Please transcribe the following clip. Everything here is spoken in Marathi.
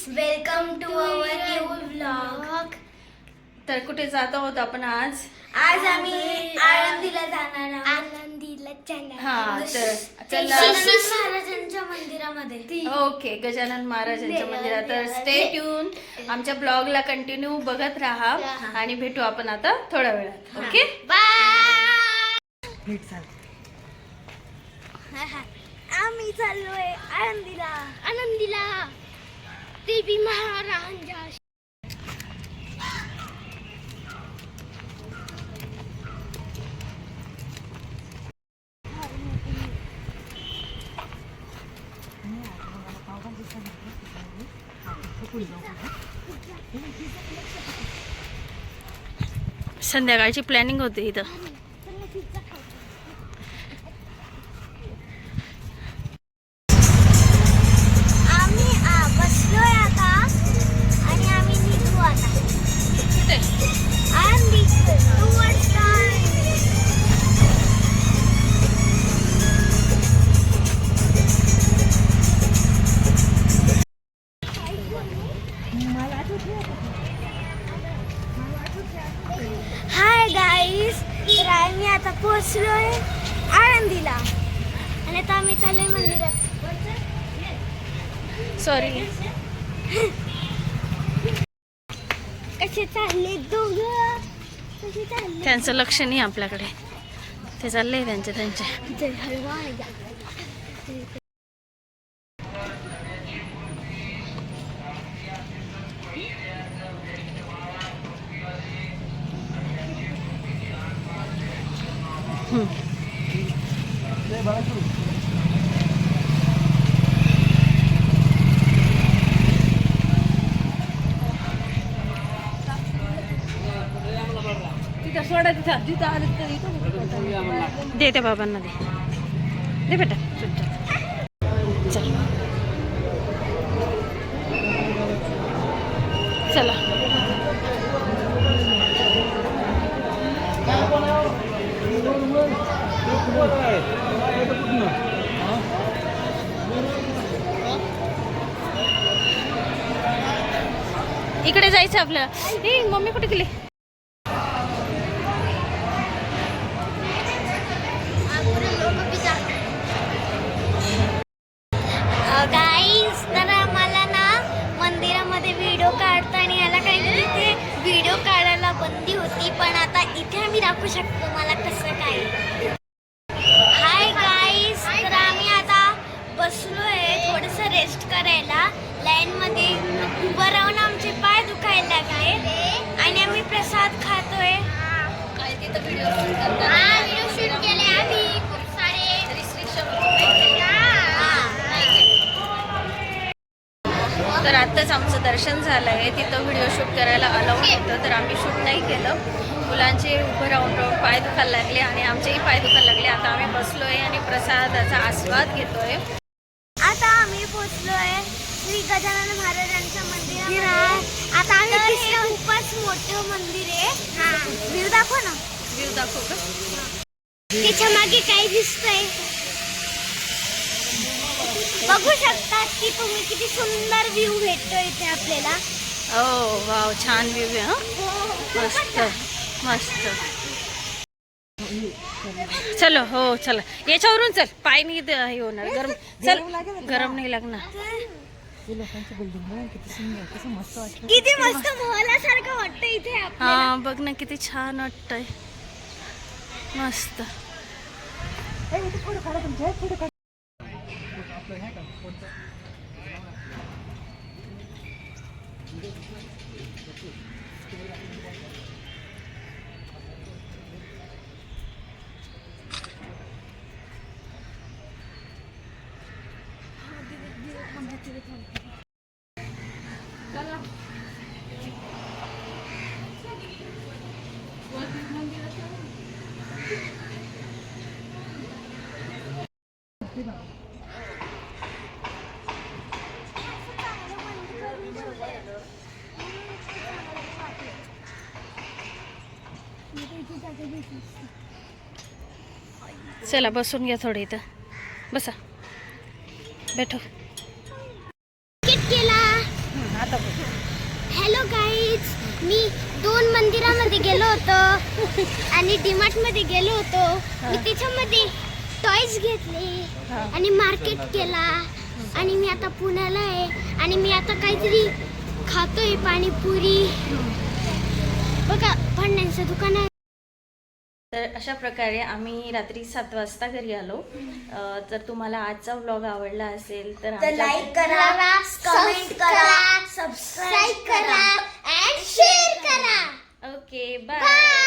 Welcome to our new vlog. तर कुठे जात आहोत आपण आज? आज आम्ही आळंदीला जाणार आहोत. हा, तर चला गजानन महाराजांच्या मंदिरामध्ये. ओके, गजानन महाराजांच्या मंदिरात. तर स्टे ट्यून, आमच्या ब्लॉगला कंटिन्यू बघत राहा आणि भेटू आपण आता थोड्या वेळात. Okay, bye. आम्ही चाललोय आनंदीला देवी महाराजांच्या. संध्याकाळची प्लॅनिंग होती इथं. आम्ही बसलोय आता आणि आम्ही निघू आता. कुठे? Alandi towards hi guys. तर आम्ही आता पोहोचलोय आळंदीला आणि आता आम्ही चाललोय मंदिरात. सॉरी, कसे चालले दोघं? कसे चालले? त्यांचं लक्ष नाही आपल्याकडे, ते चालले त्यांचे. जय हलवा. दे त्या बाबांना, दे बेटा. चल चला. इकडे जायचं आपल्याला. ए मम्मी कुठे गेली? गाईस, तर आम्हाला ना मंदिरामध्ये व्हिडिओ काढताना याला काही इथे व्हिडिओ काढायला बंदी होती, पण आता इथे आम्ही दाखवू शकतो मला कसं काय. हाय गाईस, तर आम्ही आता बसलोय थोडंसं रेस्ट करायला. लाईनमध्ये उभं राहून आमचे पाय दुखायला लागले आणि आम्ही प्रसाद खातोय. व्हिडिओ शूट केले आम्ही खूप सारे. तर आत्ताच आमचं दर्शन झालं आहे. तिथं व्हिडिओ शूट करायला अलाउड होतं, तर आम्ही शूट नाही केलं. मुलांचे उभं राहून राहून पाय दुखायला लागले आणि आमचेही पाय दुखायला लागले. आता आम्ही बसलोय आणि प्रसादाचा आस्वाद घेतोय. आता आम्ही पोहोचलोय श्री गजानन महाराजांच्या मंदिरात. आता आम्ही खूपच मोठं मंदिर आहे. व्ह्यू दाखव ना. व्ह्यू दाखव का? त्याच्या मागे काय दिसतंय बघू शकता की तुम्ही. किती सुंदर व्ह्यू भेटतो इथे आपल्याला. ओ वाव, छान व्ह्यू आहे. मस्त मस्त. चलो, हो चला, याच्यावरून चल. पाय नाही हे होणार, गरम. चल, गरम नाही लागणार. किती मस्त मोहलासारखं वाटतं इथे. हा बघ ना, किती छान वाटतंय. मस्त. चला बसून घ्या थोडे इथं, बसा, बैठो. मी 2 मंदिरामध्ये गेलो होतो आणि डीमार्ट मध्ये गेलो होतो. मी त्याच्यामध्ये टॉयज घेतले आणि मार्केट केला आणि मी आता पुण्याला आहे आणि मी आता काहीतरी खातोय पाणीपुरी. बघा भांड्यांचं दुकान आहे. तर अशा प्रकारे आम्ही रात्री 7 वाजता घरी आलो. जर तुम्हाला आजचा व्लॉग आवडला असेल तर लाईक करा, कमेंट करा, सबस्क्राईब करा आणि शेअर करा. Okay bye.